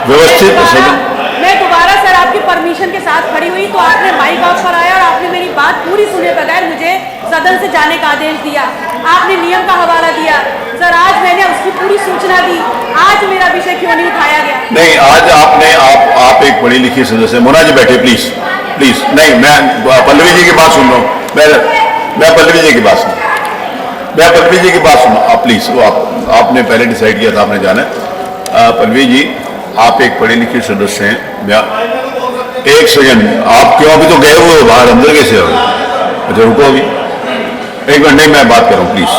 व्यवस्थित सदन। मैं दोबारा सर आपकी परमिशन के साथ खड़ी हुई तो आपने माइक ऑफ कराया और आपने मेरी बात पूरी सुने बगैर मुझे सदन से जाने का आदेश दिया। आपने नियम का हवाला दिया। सर आज मैंने उसकी पूरी सूचना दी, आज मेरा विषय क्यों नहीं उठाया गया? नहीं, आज आपने आप एक पढ़ी लिखी सदस्य। मोना जी बैठे प्लीज प्लीज। नहीं, मैं पल्लवी जी की बात सुन रहा हूँ। मैं पल्लवी जी की बात सुन आप प्लीज। वो आपने पहले डिसाइड किया था आपने जाना है। पल्लवी जी, आप एक पढ़ी लिखी सदस्य हैं। एक सेकंड, आप क्यों अभी तो गए हुए हो बाहर, अंदर कैसे हो? अच्छा रुको अभी एक मिनट। नहीं, मैं बात कर रहा हूँ प्लीज।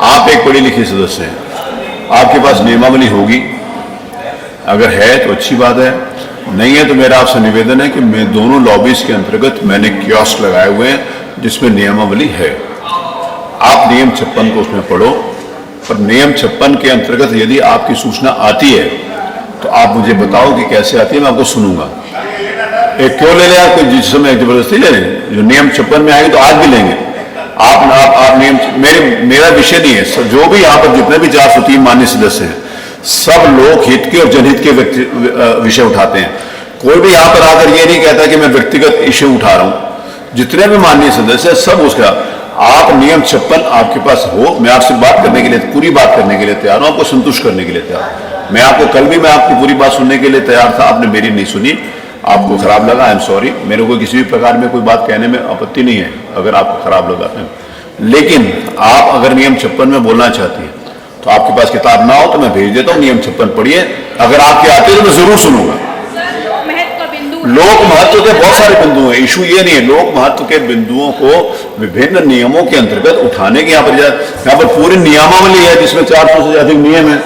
आप एक पढ़ी लिखी सदस्य हैं, आपके पास नियमावली होगी, अगर है तो अच्छी बात है, नहीं है तो मेरा आपसे निवेदन है कि मैं दोनों लॉबीज के अंतर्गत मैंने कियोस्क लगाए हुए हैं जिसमें नियमावली है। आप नियम 56 को उसमें पढ़ो, और नियम 56 के अंतर्गत यदि आपकी सूचना आती है तो आप मुझे बताओ कि कैसे आती है, मैं आपको सुनूंगा। एक क्यों ले लें आप, जिस समय जबरदस्ती ले लें? जो नियम 56 में आएंगे तो आज भी लेंगे। आप नियम, मेरा विषय नहीं है। जो भी यहाँ पर जितने भी 403 माननीय सदस्य हैं, सब लोक हित के और जनहित के विषय उठाते हैं। कोई भी यहाँ पर आकर ये नहीं कहता कि मैं व्यक्तिगत इश्यू उठा रहा हूँ। जितने भी माननीय सदस्य हैं सब उसका, आप नियम 56 आपके पास हो, मैं आपसे बात करने के लिए, पूरी बात करने के लिए तैयार हूँ, आपको संतुष्ट करने के लिए तैयार हूँ। मैं आपको कल भी मैं आपकी पूरी बात सुनने के लिए तैयार था, आपने मेरी नहीं सुनी, आपको खराब लगा, आई एम सॉरी। मेरे को किसी भी प्रकार में कोई बात कहने में आपत्ति नहीं है अगर आपको खराब लगा है। लेकिन आप अगर नियम 56 में बोलना चाहती है तो आपके पास किताब ना हो तो मैं भेज देता हूँ, नियम 56 पढ़िए। अगर आपके आते तो मैं जरूर सुनूंगा। लोक महत्व के बहुत सारे बिंदु हैं, इशू ये नहीं है। लोक महत्व के बिंदुओं को विभिन्न नियमों के अंतर्गत उठाने के यहाँ पर पूरी नियमावली है जिसमें 400 से अधिक नियम है।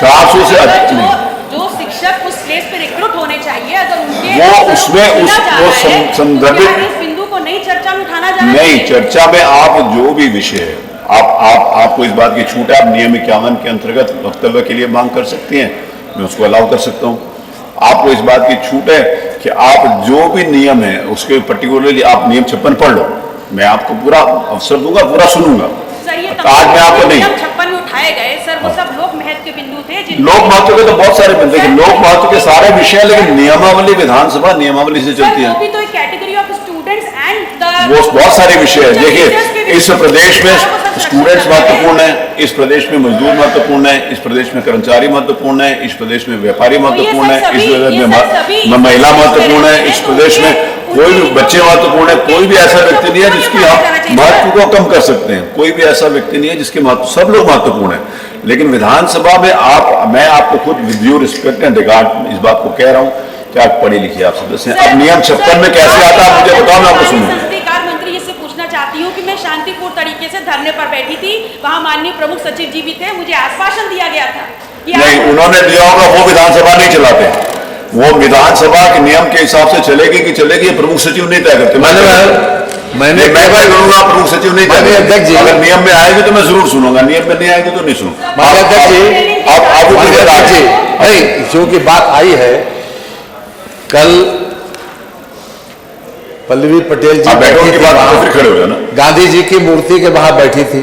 400 से अधिक नहीं, जो शिक्षक उस प्लेस पे रिक्रूट होने चाहिए, अगर उनके वो उसमें वो संदर्भित बिंदु को नई चर्चा में उठाना जाना नहीं। चर्चा में आप जो भी विषय है, आपको इस बात की छूट है, आप नियम 51 के अंतर्गत वक्तव्य के लिए मांग कर सकती हैं, मैं उसको अलाउ कर सकता हूँ। आपको इस बात की छूट है कि आप जो भी नियम है उसके पर्टिकुलरली आप नियम 56 पढ़ लो, मैं आपको पूरा अवसर दूंगा, पूरा सुनूंगा। आज मैं आपको नहीं, 56 में उठाए गए सर, वो सब लोक महत्व के बिंदु थे। लोक महत्व के तो बहुत सारे बिंदु हैं, लोक महत्व के सारे विषय, लेकिन नियमावली विधानसभा नियमावली से चलती है। तो कैटेगरी ऑफ स्टूडेंट्स एंड वो बहुत सारे विषय है। देखिए, इस प्रदेश में स्टूडेंट्स महत्वपूर्ण है, इस प्रदेश में मजदूर महत्वपूर्ण है, इस प्रदेश में कर्मचारी महत्वपूर्ण है, इस प्रदेश में व्यापारी महत्वपूर्ण है, इस प्रदेश में महिला महत्वपूर्ण है, इस प्रदेश में कोई भी बच्चे महत्वपूर्ण है। कोई भी ऐसा व्यक्ति नहीं है जिसकी हम महत्व को कम कर सकते हैं, कोई भी ऐसा व्यक्ति नहीं है जिसके महत्व, सब लोग महत्वपूर्ण है। लेकिन विधानसभा में मैं आपको खुद with due respect and regard इस बात को कह रहा हूँ कि आप पढ़े लिखे आप सदस्य हैं। अब नियम 56 में कैसे आता है मुझे बताओ, मैं आपको सुनूंगा। मंत्री इससे पूछना चाहती हूँ कि मैं शांतिपूर्ण तरीके से धरने पर बैठी थी, वहाँ माननीय प्रमुख सचिव जी भी थे, मुझे आश्वासन दिया गया था। नहीं, उन्होंने दिया होगा, वो विधानसभा नहीं चलाते, वो विधानसभा के नियम के हिसाब से चलेगी कि चलेगी ये प्रमुख सचिव नहीं तय करते। मैं करूंगा, प्रमुख सचिव नहीं तय करते। अगर नियम में आएगी तो मैं जरूर सुनूंगा, नियम में नहीं आएगी तो नहीं सुनूंगा। जो की बात आई है, कल पल्लवी पटेल जी बैठो की बात फिर खड़े हो जाना, गांधी जी की मूर्ति के बाहर बैठी थी,